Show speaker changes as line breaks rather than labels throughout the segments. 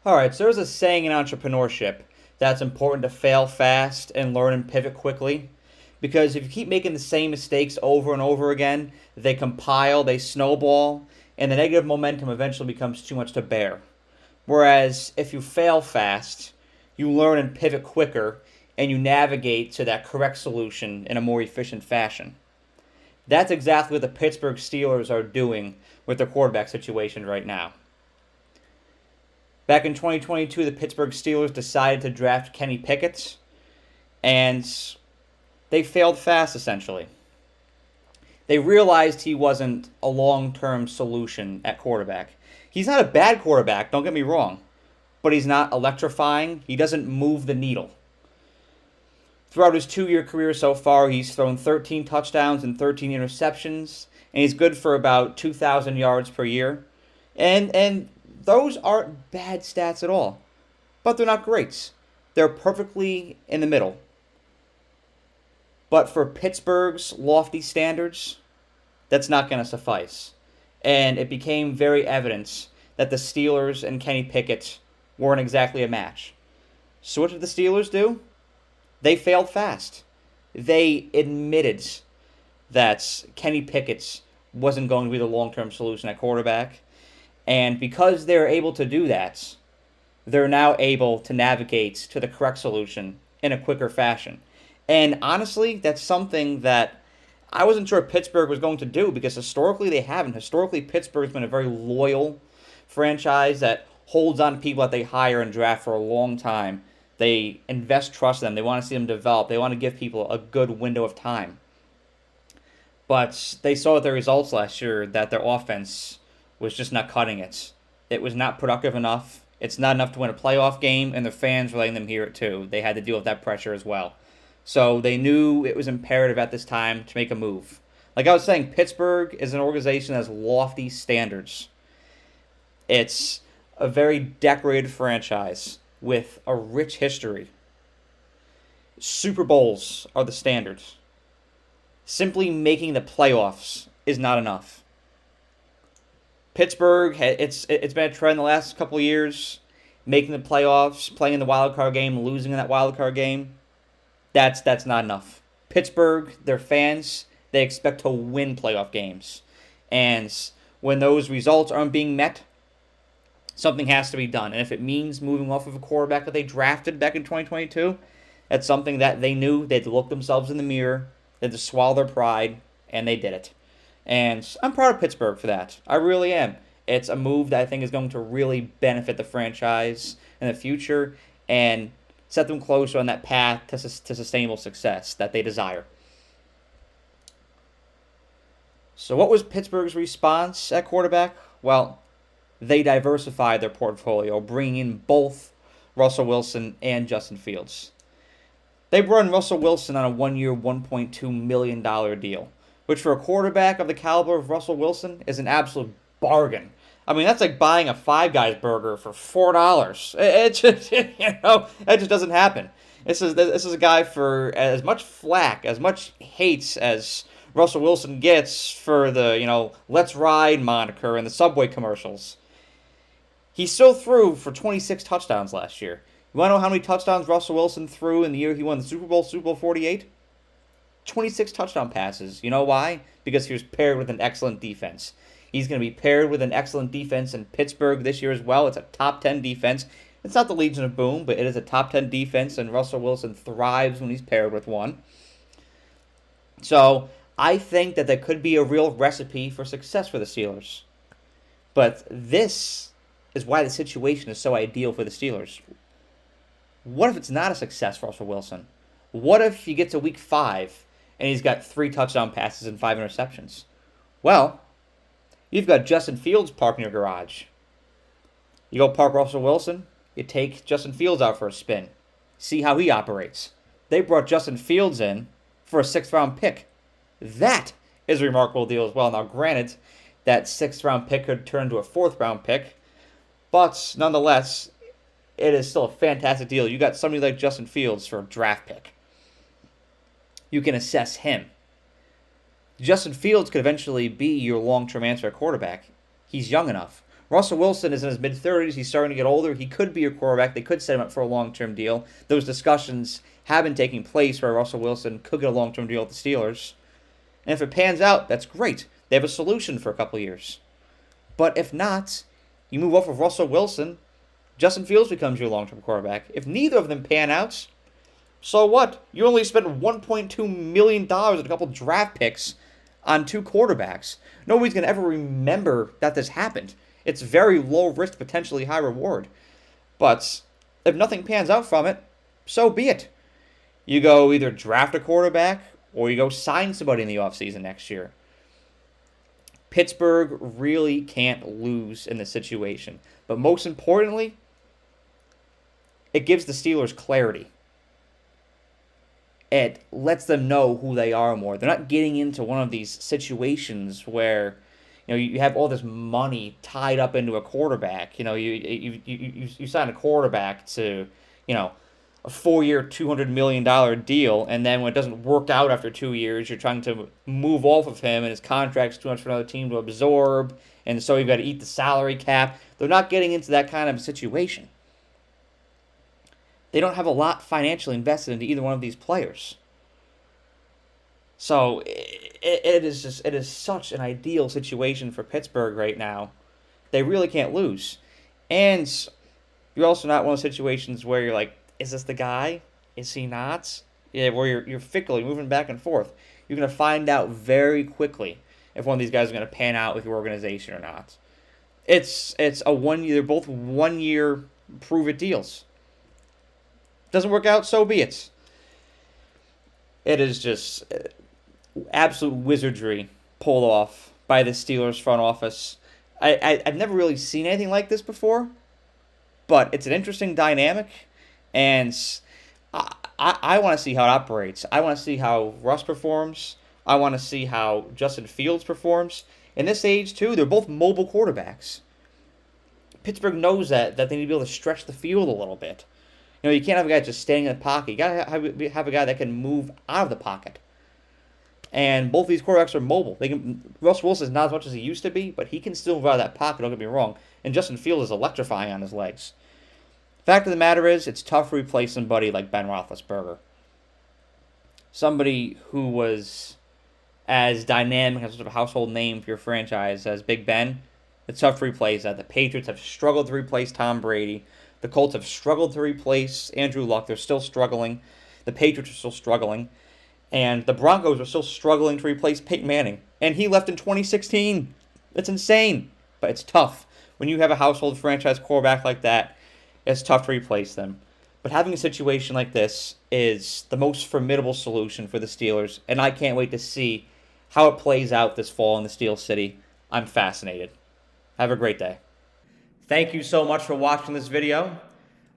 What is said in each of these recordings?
All right, so there's a saying in entrepreneurship that's important to fail fast and learn and pivot quickly. Because if you keep making the same mistakes over and over again, they compile, they snowball, and the negative momentum eventually becomes too much to bear. Whereas if you fail fast, you learn and pivot quicker, and you navigate to that correct solution in a more efficient fashion. That's exactly what the Pittsburgh Steelers are doing with their quarterback situation right now. Back in 2022, the Pittsburgh Steelers decided to draft Kenny Pickett, and they failed fast, essentially. They realized he wasn't a long-term solution at quarterback. He's not a bad quarterback, don't get me wrong, but he's not electrifying. He doesn't move the needle. Throughout his 2-year career so far, he's thrown 13 touchdowns and 13 interceptions, and he's good for about 2,000 yards per year. And those aren't bad stats at all, but they're not great. They're perfectly in the middle. But for Pittsburgh's lofty standards, that's not going to suffice. And it became very evident that the Steelers and Kenny Pickett weren't exactly a match. So what did the Steelers do? They failed fast. They admitted that Kenny Pickett wasn't going to be the long-term solution at quarterback. And because they're able to do that, they're now able to navigate to the correct solution in a quicker fashion. And honestly, that's something that I wasn't sure Pittsburgh was going to do because historically they haven't. Historically, Pittsburgh's been a very loyal franchise that holds on to people that they hire and draft for a long time. They invest trust in them. They want to see them develop. They want to give people a good window of time. But they saw with their results last year that their offense was just not cutting it. It was not productive enough. It's not enough to win a playoff game, and their fans were letting them hear it too. They had to deal with that pressure as well. So they knew it was imperative at this time to make a move. Like I was saying, Pittsburgh is an organization that has lofty standards. It's a very decorated franchise with a rich history. Super Bowls are the standards. Simply making the playoffs is not enough. Pittsburgh, it's been a trend the last couple of years, making the playoffs, playing in the wild card game, losing in that wild card game. That's not enough. Pittsburgh, their fans, they expect to win playoff games. And when those results aren't being met, something has to be done. And if it means moving off of a quarterback that they drafted back in 2022, that's something that they knew. They had to look themselves in the mirror, they had to swallow their pride, and they did it. And I'm proud of Pittsburgh for that. I really am. It's a move that I think is going to really benefit the franchise in the future and set them closer on that path to sustainable success that they desire. So what was Pittsburgh's response at quarterback? Well, they diversified their portfolio, bringing in both Russell Wilson and Justin Fields. They brought in Russell Wilson on a 1-year, $1.2 million deal, which for a quarterback of the caliber of Russell Wilson is an absolute bargain. I mean, that's like buying a Five Guys burger for $4. It just, that just doesn't happen. This is a guy for as much flack, as much hates as Russell Wilson gets for the, Let's Ride moniker and the Subway commercials. He still threw for 26 touchdowns last year. You want to know how many touchdowns Russell Wilson threw in the year he won the Super Bowl 48? 26 touchdown passes. You know why? Because he was paired with an excellent defense. He's going to be paired with an excellent defense in Pittsburgh this year as well. It's a top 10 defense. It's not the Legion of Boom, but it is a top 10 defense, and Russell Wilson thrives when he's paired with one. So I think that could be a real recipe for success for the Steelers. But this is why the situation is so ideal for the Steelers. What if it's not a success for Russell Wilson? What if you get to week 5 and he's got 3 touchdown passes and 5 interceptions? Well, you've got Justin Fields parked in your garage. You go park Russell Wilson, you take Justin Fields out for a spin. See how he operates. They brought Justin Fields in for a 6th-round pick. That is a remarkable deal as well. Now, granted, that 6th-round pick could turn into a 4th-round pick, but nonetheless, it is still a fantastic deal. You got somebody like Justin Fields for a draft pick. You can assess him. Justin Fields could eventually be your long-term answer at quarterback. He's young enough. Russell Wilson is in his mid-30s. He's starting to get older. He could be a quarterback. They could set him up for a long-term deal. Those discussions have been taking place where Russell Wilson could get a long-term deal with the Steelers. And if it pans out, that's great. They have a solution for a couple of years. But if not, you move off of Russell Wilson, Justin Fields becomes your long-term quarterback. If neither of them pan out, so what? You only spent $1.2 million and a couple draft picks on 2 quarterbacks. Nobody's going to ever remember that this happened. It's very low risk, potentially high reward. But if nothing pans out from it, so be it. You go either draft a quarterback or you go sign somebody in the offseason next year. Pittsburgh really can't lose in this situation. But most importantly, it gives the Steelers clarity. It lets them know who they are more. They're not getting into one of these situations where, you have all this money tied up into a quarterback. You sign a quarterback to, a 4-year, $200 million deal, and then when it doesn't work out after 2 years, you're trying to move off of him, and his contract's too much for another team to absorb, and so you've got to eat the salary cap. They're not getting into that kind of situation. They don't have a lot financially invested into either one of these players. So it is such an ideal situation for Pittsburgh right now. They really can't lose. And you're also not one of those situations where you're like, is this the guy? Is he not? Yeah, where you're fickle, you're moving back and forth. You're going to find out very quickly if one of these guys is going to pan out with your organization or not. It's a 1 year, they're both 1 year prove it deals. Doesn't work out, so be it. It is just absolute wizardry pulled off by the Steelers front office. I've never really seen anything like this before, but it's an interesting dynamic, and I want to see how it operates. I want to see how Russ performs. I want to see how Justin Fields performs. In this age, too, they're both mobile quarterbacks. Pittsburgh knows that they need to be able to stretch the field a little bit. You can't have a guy just staying in the pocket. You got to have a guy that can move out of the pocket. And both of these quarterbacks are mobile. Russ Wilson is not as much as he used to be, but he can still move out of that pocket, don't get me wrong. And Justin Fields is electrifying on his legs. Fact of the matter is, it's tough to replace somebody like Ben Roethlisberger. Somebody who was as dynamic as sort of a household name for your franchise as Big Ben. It's tough to replace that. The Patriots have struggled to replace Tom Brady. The Colts have struggled to replace Andrew Luck. They're still struggling. The Patriots are still struggling. And the Broncos are still struggling to replace Peyton Manning. And he left in 2016. It's insane. But it's tough. When you have a household franchise quarterback like that, it's tough to replace them. But having a situation like this is the most formidable solution for the Steelers. And I can't wait to see how it plays out this fall in the Steel City. I'm fascinated. Have a great day. Thank you so much for watching this video.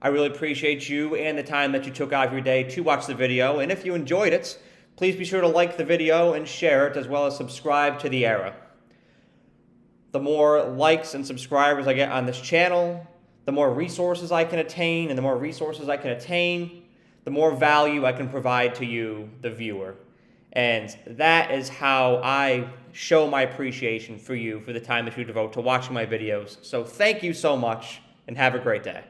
I really appreciate you and the time that you took out of your day to watch the video. And if you enjoyed it, please be sure to like the video and share it, as well as subscribe to The Era. The more likes and subscribers I get on this channel, the more resources I can attain, and the more resources I can attain, the more value I can provide to you, the viewer. And that is how I show my appreciation for you for the time that you devote to watching my videos. So thank you so much, and have a great day.